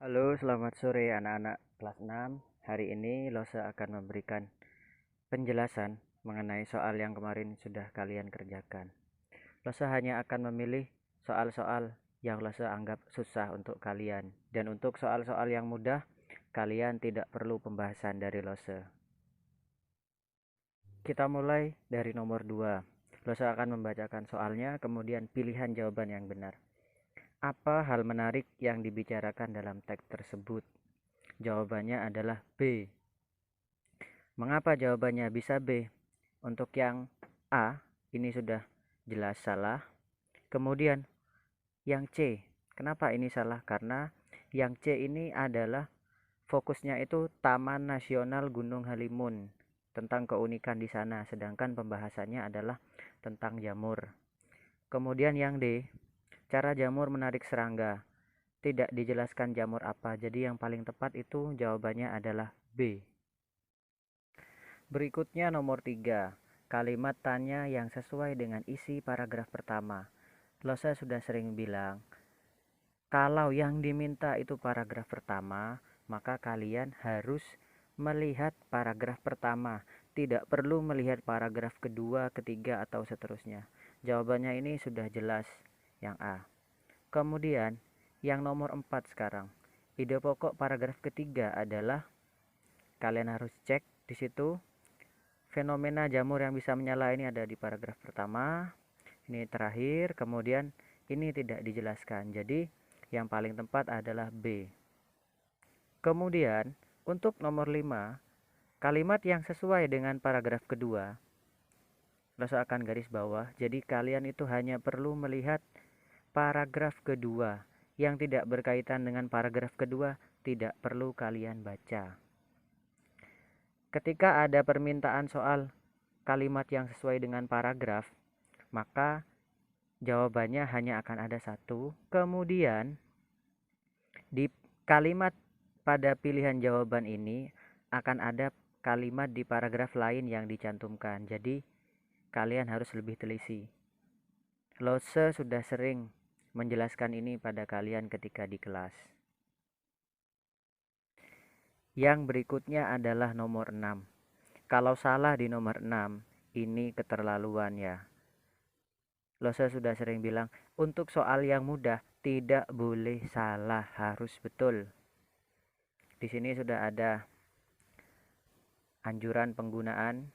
Halo, selamat sore anak-anak kelas 6. Hari ini Losa akan memberikan penjelasan mengenai soal yang kemarin sudah kalian kerjakan. Losa hanya akan memilih soal-soal yang Losa anggap susah untuk kalian. Dan untuk soal-soal yang mudah, kalian tidak perlu pembahasan dari Losa. Kita mulai dari nomor 2. Losa akan membacakan soalnya, kemudian pilihan jawaban yang benar. Apa hal menarik yang dibicarakan dalam teks tersebut? Jawabannya adalah B. Mengapa jawabannya bisa B? Untuk yang A, ini sudah jelas salah. Kemudian yang C, kenapa ini salah? Karena yang C ini adalah fokusnya itu Taman Nasional Gunung Halimun, tentang keunikan di sana, sedangkan pembahasannya adalah tentang jamur. Kemudian yang D, cara jamur menarik serangga. Tidak dijelaskan jamur apa, jadi yang paling tepat itu jawabannya adalah B. Berikutnya nomor 3. Kalimat tanya yang sesuai dengan isi paragraf pertama. Losa sudah sering bilang, kalau yang diminta itu paragraf pertama, maka kalian harus melihat paragraf pertama. Tidak perlu melihat paragraf kedua, ketiga, atau seterusnya. Jawabannya ini sudah jelas, yang A. Kemudian, yang nomor 4 sekarang. Ide pokok paragraf ketiga adalah, kalian harus cek di situ. Fenomena jamur yang bisa menyala ini ada di paragraf pertama. Ini terakhir, kemudian ini tidak dijelaskan. Jadi yang paling tepat adalah B. Kemudian untuk nomor 5, kalimat yang sesuai dengan paragraf kedua, Losa akan garis bawah. Jadi kalian itu hanya perlu melihat paragraf kedua. Yang tidak berkaitan dengan paragraf kedua tidak perlu kalian baca. Ketika ada permintaan soal kalimat yang sesuai dengan paragraf, maka jawabannya hanya akan ada satu. Kemudian di kalimat pada pilihan jawaban ini akan ada kalimat di paragraf lain yang dicantumkan. Jadi kalian harus lebih teliti. Lose sudah sering menjelaskan ini pada kalian ketika di kelas. Yang berikutnya adalah nomor 6. Kalau salah di nomor 6, ini keterlaluan ya. Losa sudah sering bilang, untuk soal yang mudah tidak boleh salah, harus betul. Di sini sudah ada anjuran penggunaan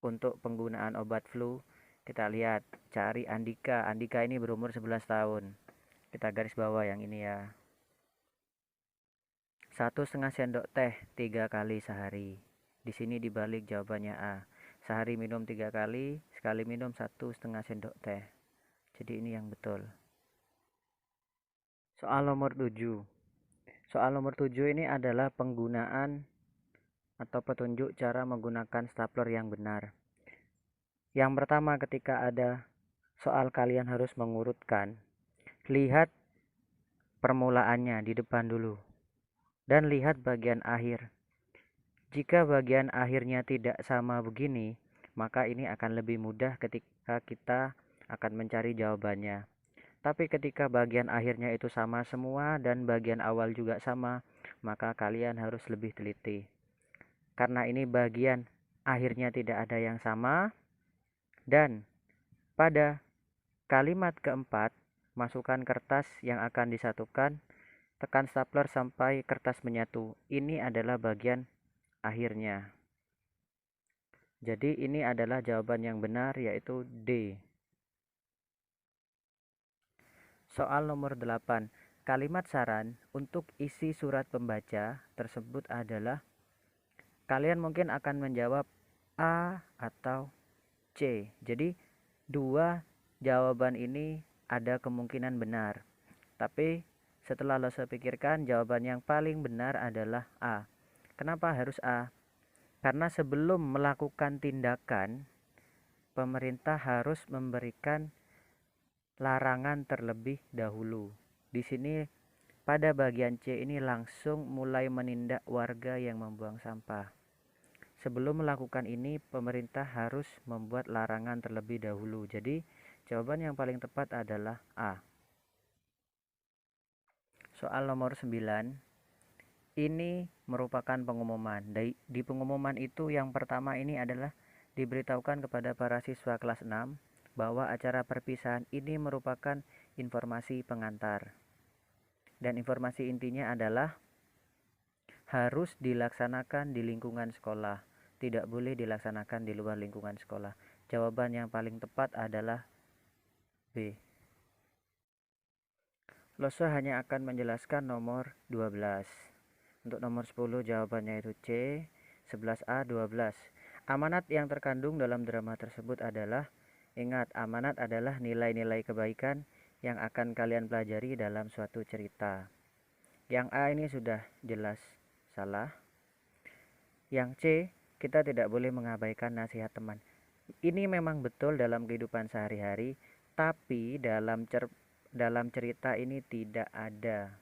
untuk penggunaan obat flu. Kita lihat, cari Andika. Andika ini berumur 11 tahun. Kita garis bawah yang ini ya. 1,5 sendok teh 3 kali sehari. Di sini dibalik jawabannya A. Sehari minum 3 kali, sekali minum 1,5 sendok teh. Jadi ini yang betul. Soal nomor 7. Soal nomor 7 ini adalah penggunaan atau petunjuk cara menggunakan stapler yang benar. Yang pertama, ketika ada soal kalian harus mengurutkan, lihat permulaannya di depan dulu dan lihat bagian akhir. Jika bagian akhirnya tidak sama begini, maka ini akan lebih mudah ketika kita akan mencari jawabannya. Tapi ketika bagian akhirnya itu sama semua dan bagian awal juga sama, maka kalian harus lebih teliti. Karena ini bagian akhirnya tidak ada yang sama, dan pada kalimat keempat, masukkan kertas yang akan disatukan, tekan stapler sampai kertas menyatu. Ini adalah bagian akhirnya. Jadi ini adalah jawaban yang benar, yaitu D. Soal nomor 8. Kalimat saran untuk isi surat pembaca tersebut adalah, kalian mungkin akan menjawab A atau C. Jadi dua jawaban ini ada kemungkinan benar. Tapi setelah lo pikirkan, jawaban yang paling benar adalah A. Kenapa harus A? Karena sebelum melakukan tindakan, pemerintah harus memberikan larangan terlebih dahulu. Di sini pada bagian C ini langsung mulai menindak warga yang membuang sampah. Sebelum melakukan ini, pemerintah harus membuat larangan terlebih dahulu. Jadi, jawaban yang paling tepat adalah A. Soal nomor 9 ini merupakan pengumuman. Di pengumuman itu yang pertama ini adalah diberitahukan kepada para siswa kelas 6 bahwa acara perpisahan ini merupakan informasi pengantar. Dan informasi intinya adalah harus dilaksanakan di lingkungan sekolah, tidak boleh dilaksanakan di luar lingkungan sekolah. Jawaban yang paling tepat adalah B. Lose hanya akan menjelaskan nomor 12. Untuk nomor 10 jawabannya itu C, 11A, 12. Amanat yang terkandung dalam drama tersebut adalah, ingat, amanat adalah nilai-nilai kebaikan yang akan kalian pelajari dalam suatu cerita. Yang A ini sudah jelas salah. Yang C, kita tidak boleh mengabaikan nasihat teman. Ini memang betul dalam kehidupan sehari-hari, tapi dalam cerita ini tidak ada.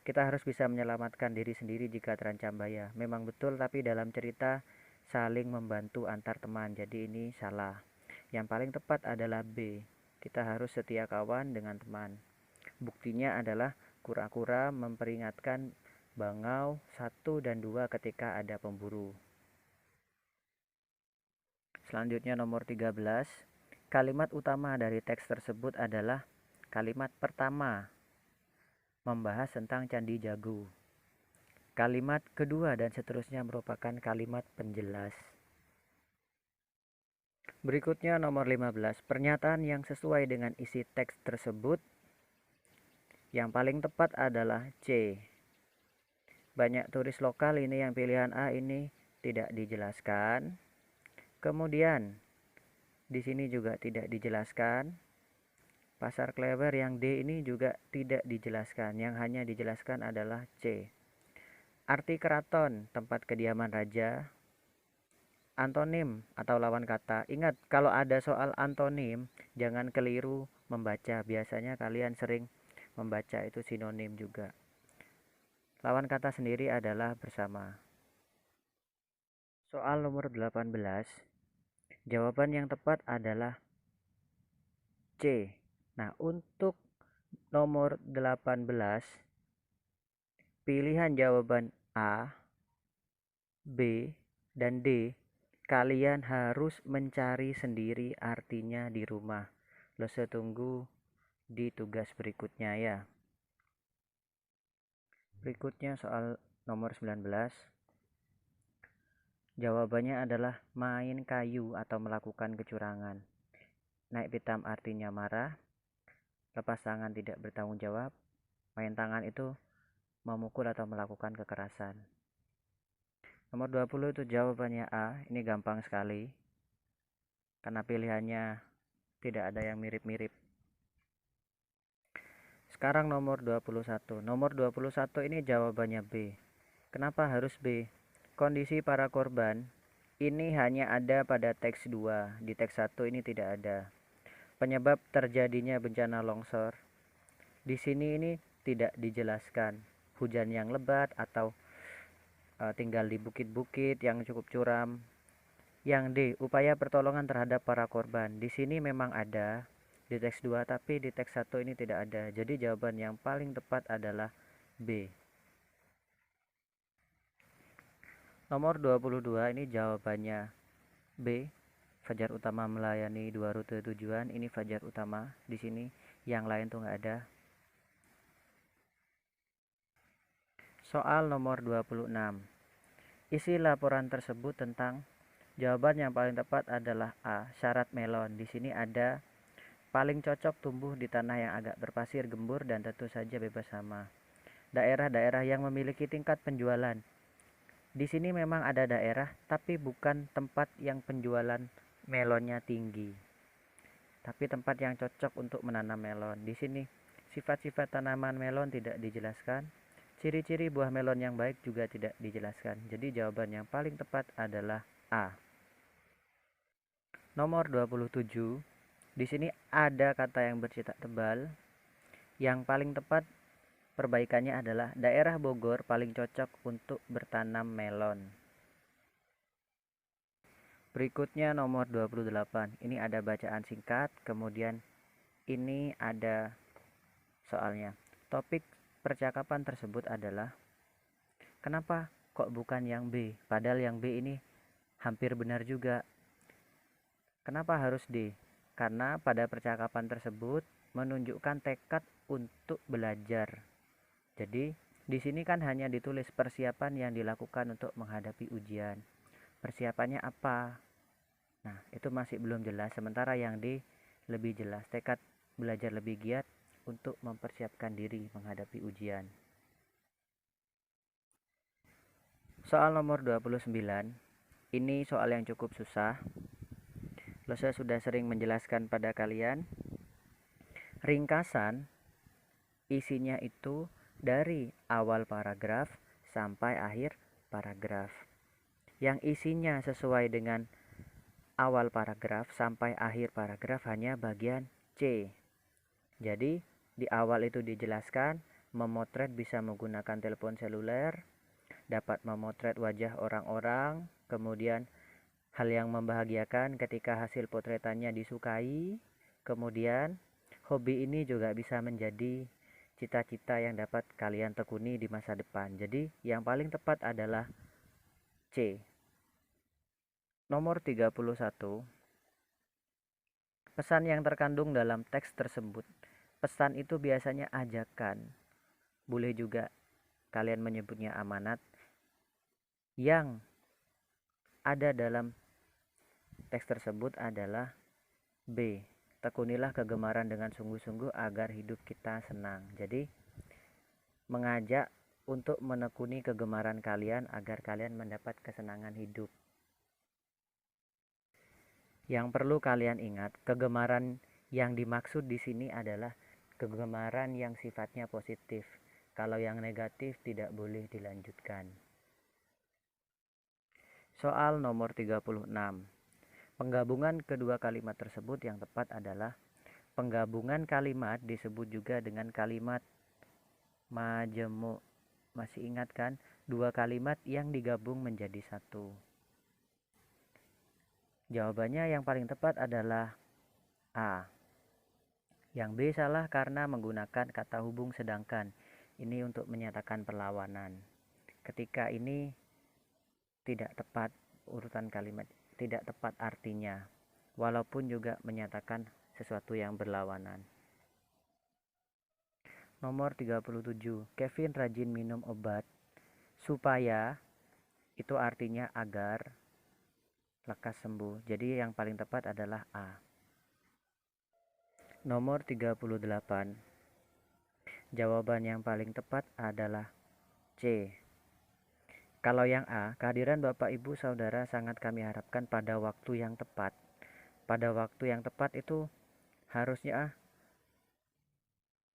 Kita harus bisa menyelamatkan diri sendiri jika terancam bahaya. Memang betul, tapi dalam cerita saling membantu antar teman. Jadi ini salah. Yang paling tepat adalah B. Kita harus setia kawan dengan teman. Buktinya adalah kura-kura memperingatkan bangau 1 dan 2 ketika ada pemburu. Selanjutnya nomor 13. Kalimat utama dari teks tersebut adalah kalimat pertama, membahas tentang Candi Jago. Kalimat kedua dan seterusnya merupakan kalimat penjelas. Berikutnya nomor 15. Pernyataan yang sesuai dengan isi teks tersebut. Yang paling tepat adalah C. Banyak turis lokal ini yang pilihan A ini tidak dijelaskan. Kemudian di sini juga tidak dijelaskan. Pasar Klewer yang D ini juga tidak dijelaskan. Yang hanya dijelaskan adalah C. Arti keraton, tempat kediaman raja. Antonim atau lawan kata. Ingat, kalau ada soal antonim, jangan keliru membaca. Biasanya kalian sering membaca itu sinonim juga. Lawan kata sendiri adalah bersama. Soal nomor 18. Jawaban yang tepat adalah C. Nah, untuk nomor 18, pilihan jawaban A, B, dan D, kalian harus mencari sendiri artinya di rumah. Lose tunggu di tugas berikutnya ya. Berikutnya soal nomor 19. Jawabannya adalah main kayu atau melakukan kecurangan. Naik pitam artinya marah. Lepas tangan tidak bertanggung jawab. Main tangan itu memukul atau melakukan kekerasan. Nomor 20 itu jawabannya A. Ini gampang sekali. Karena pilihannya tidak ada yang mirip-mirip. Sekarang nomor 21. Nomor 21 ini jawabannya B. Kenapa harus B? Kondisi para korban ini hanya ada pada teks 2. Di teks 1 ini tidak ada. Penyebab terjadinya bencana longsor di sini ini tidak dijelaskan. Hujan yang lebat atau tinggal di bukit-bukit yang cukup curam. Yang D, upaya pertolongan terhadap para korban. Di sini memang ada di teks 2, tapi di teks 1 ini tidak ada. Jadi jawaban yang paling tepat adalah B. Nomor 22 ini jawabannya B. Fajar Utama melayani 2 rute tujuan. Ini Fajar Utama di sini, yang lain tuh nggak ada. Soal nomor 26. Isi laporan tersebut tentang. Jawaban yang paling tepat adalah A, syarat melon. Di sini ada paling cocok tumbuh di tanah yang agak berpasir, gembur, dan tentu saja bebas hama. Daerah-daerah yang memiliki tingkat penjualan. Di sini memang ada daerah, tapi bukan tempat yang penjualan melonnya tinggi. Tapi tempat yang cocok untuk menanam melon. Di sini sifat-sifat tanaman melon tidak dijelaskan. Ciri-ciri buah melon yang baik juga tidak dijelaskan. Jadi jawaban yang paling tepat adalah A. Nomor 27. Di sini ada kata yang bercetak tebal. Yang paling tepat perbaikannya adalah daerah Bogor paling cocok untuk bertanam melon. Berikutnya nomor 28. Ini ada bacaan singkat, kemudian ini ada soalnya. Topik percakapan tersebut adalah, kenapa kok bukan yang B? Padahal yang B ini hampir benar juga. Kenapa harus D? Karena pada percakapan tersebut menunjukkan tekad untuk belajar. Jadi, di sini kan hanya ditulis persiapan yang dilakukan untuk menghadapi ujian. Persiapannya apa? Nah, itu masih belum jelas. Sementara yang D lebih jelas, tekad belajar lebih giat untuk mempersiapkan diri menghadapi ujian. Soal nomor 29. Ini soal yang cukup susah. Saya sudah sering menjelaskan pada kalian. Ringkasan isinya itu dari awal paragraf sampai akhir paragraf. Yang isinya sesuai dengan awal paragraf sampai akhir paragraf hanya bagian C. Jadi di awal itu dijelaskan memotret bisa menggunakan telepon seluler, dapat memotret wajah orang-orang, kemudian hal yang membahagiakan ketika hasil potretannya disukai, kemudian hobi ini juga bisa menjadi cita-cita yang dapat kalian tekuni di masa depan. Jadi yang paling tepat adalah C. Nomor 31. Pesan yang terkandung dalam teks tersebut. Pesan itu biasanya ajakan. Boleh juga kalian menyebutnya amanat. Yang ada dalam teks tersebut adalah B. Tekunilah kegemaran dengan sungguh-sungguh agar hidup kita senang. Jadi mengajak untuk menekuni kegemaran kalian agar kalian mendapat kesenangan hidup. Yang perlu kalian ingat, kegemaran yang dimaksud di sini adalah kegemaran yang sifatnya positif. Kalau yang negatif tidak boleh dilanjutkan. Soal nomor 36. Penggabungan kedua kalimat tersebut yang tepat adalah penggabungan kalimat disebut juga dengan kalimat majemuk. Masih ingat kan? Dua kalimat yang digabung menjadi satu. Jawabannya yang paling tepat adalah A. Yang B salah karena menggunakan kata hubung sedangkan. Ini untuk menyatakan perlawanan. Ketika ini tidak tepat urutan kalimat, tidak tepat artinya, walaupun juga menyatakan sesuatu yang berlawanan. Nomor 37. Kevin rajin minum obat supaya, itu artinya agar, lekas sembuh. Jadi yang paling tepat adalah A. Nomor 38. Jawaban yang paling tepat adalah C. Kalau yang A, kehadiran Bapak Ibu Saudara sangat kami harapkan pada waktu yang tepat. Pada waktu yang tepat itu harusnya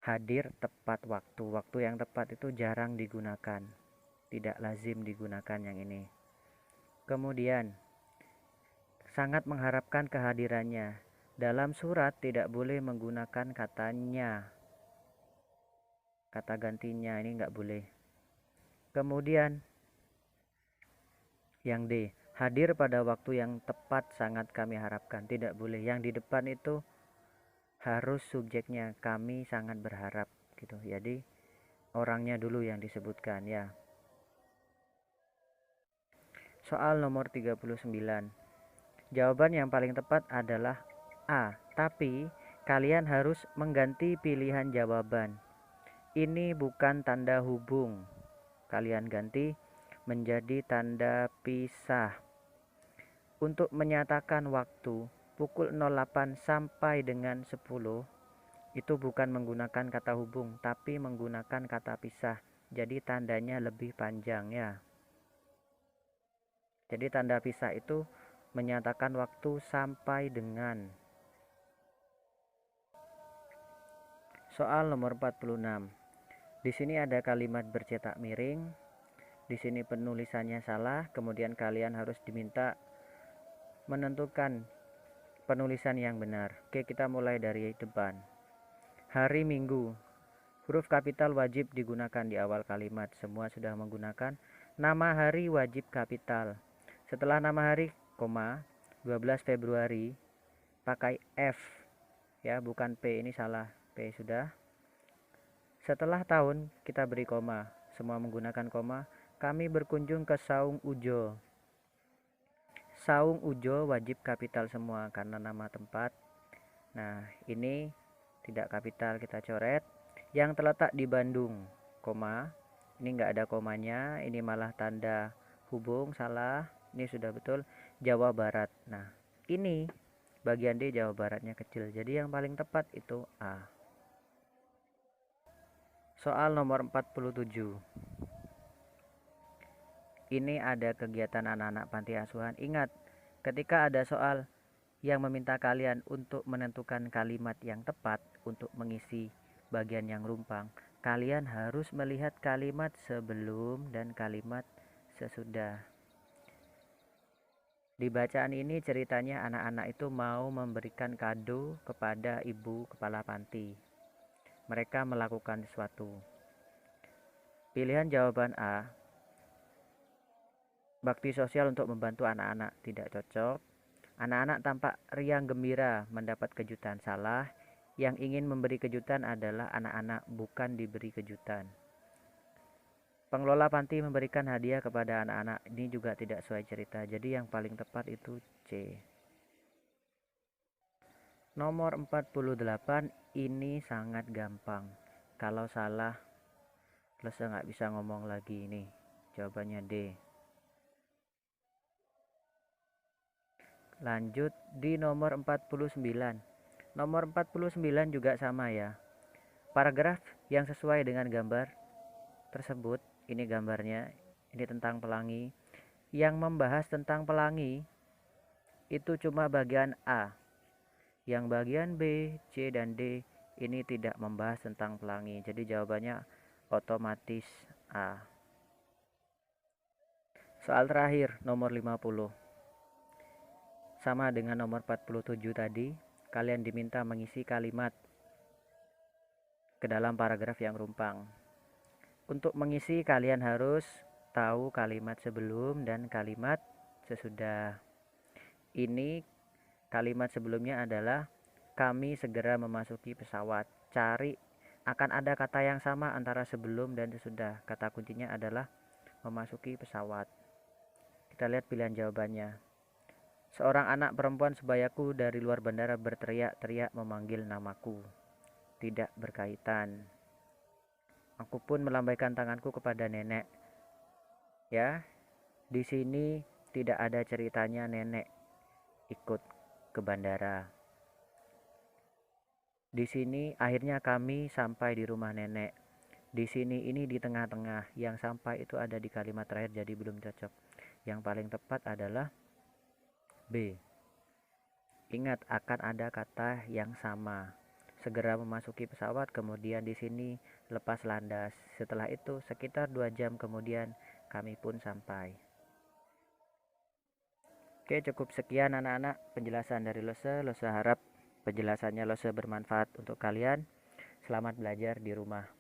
hadir tepat waktu. Waktu yang tepat itu jarang digunakan. Tidak lazim digunakan yang ini. Kemudian, sangat mengharapkan kehadirannya. Dalam surat tidak boleh menggunakan katanya. Kata gantinya ini nggak boleh. Kemudian, yang D, hadir pada waktu yang tepat sangat kami harapkan. Tidak boleh. Yang di depan itu harus subjeknya, kami sangat berharap gitu. Jadi orangnya dulu yang disebutkan ya. Soal nomor 39. Jawaban yang paling tepat adalah A. Tapi kalian harus mengganti pilihan jawaban. Ini bukan tanda hubung. Kalian ganti menjadi tanda pisah. Untuk menyatakan waktu pukul 08 sampai dengan 10 itu bukan menggunakan kata hubung tapi menggunakan kata pisah. Jadi tandanya lebih panjang ya. Jadi tanda pisah itu menyatakan waktu sampai dengan. Soal nomor 46. Di sini ada kalimat bercetak miring. Di sini penulisannya salah, kemudian kalian harus diminta menentukan penulisan yang benar. Oke, kita mulai dari depan. Hari Minggu. Huruf kapital wajib digunakan di awal kalimat. Semua sudah menggunakan. Nama hari wajib kapital. Setelah nama hari, 12 Februari pakai F. Ya, bukan P, ini salah. P sudah. Setelah tahun, kita beri koma. Semua menggunakan koma. Kami berkunjung ke Saung Ujo. Saung Ujo wajib kapital semua karena nama tempat. Nah, ini tidak kapital, kita coret. Yang terletak di Bandung, koma. Ini enggak ada komanya, ini malah tanda hubung, salah. Ini sudah betul, Jawa Barat. Nah, ini bagian D Jawa Baratnya kecil. Jadi yang paling tepat itu A. Soal nomor 47. Ini ada kegiatan anak-anak panti asuhan. Ingat, ketika ada soal yang meminta kalian untuk menentukan kalimat yang tepat untuk mengisi bagian yang rumpang, kalian harus melihat kalimat sebelum dan kalimat sesudah. Di bacaan ini ceritanya anak-anak itu mau memberikan kado kepada ibu kepala panti. Mereka melakukan sesuatu. Pilihan jawaban A, bakti sosial untuk membantu anak-anak, tidak cocok. Anak-anak tampak riang gembira mendapat kejutan, salah. Yang ingin memberi kejutan adalah anak-anak, bukan diberi kejutan. Pengelola panti memberikan hadiah kepada anak-anak, ini juga tidak sesuai cerita. Jadi yang paling tepat itu C. Nomor 48 ini sangat gampang. Kalau salah, Lesa nggak bisa ngomong lagi ini. Jawabannya D. Lanjut di nomor 49. Nomor 49 juga sama ya. Paragraf yang sesuai dengan gambar tersebut, ini gambarnya, ini tentang pelangi. Yang membahas tentang pelangi itu cuma bagian A. Yang bagian B, C, dan D ini tidak membahas tentang pelangi. Jadi jawabannya otomatis A. Soal terakhir nomor 50. Sama dengan nomor 47 tadi, kalian diminta mengisi kalimat ke dalam paragraf yang rumpang. Untuk mengisi kalian harus tahu kalimat sebelum dan kalimat sesudah. Ini kalimat sebelumnya adalah kami segera memasuki pesawat. Cari, akan ada kata yang sama antara sebelum dan sesudah. Kata kuncinya adalah memasuki pesawat. Kita lihat pilihan jawabannya. Seorang anak perempuan sebayaku dari luar bandara berteriak-teriak memanggil namaku. Tidak berkaitan. Aku pun melambaikan tanganku kepada nenek. Ya, di sini tidak ada ceritanya nenek ikut ke bandara. Di sini akhirnya kami sampai di rumah nenek. Di sini ini di tengah-tengah, yang sampai itu ada di kalimat terakhir, jadi belum cocok. Yang paling tepat adalah B. Ingat, akan ada kata yang sama. Segera memasuki pesawat, kemudian di sini lepas landas. Setelah itu sekitar 2 jam kemudian kami pun sampai. Oke, cukup sekian anak-anak penjelasan dari Lose. Lose harap penjelasannya Lose bermanfaat untuk kalian. Selamat belajar di rumah.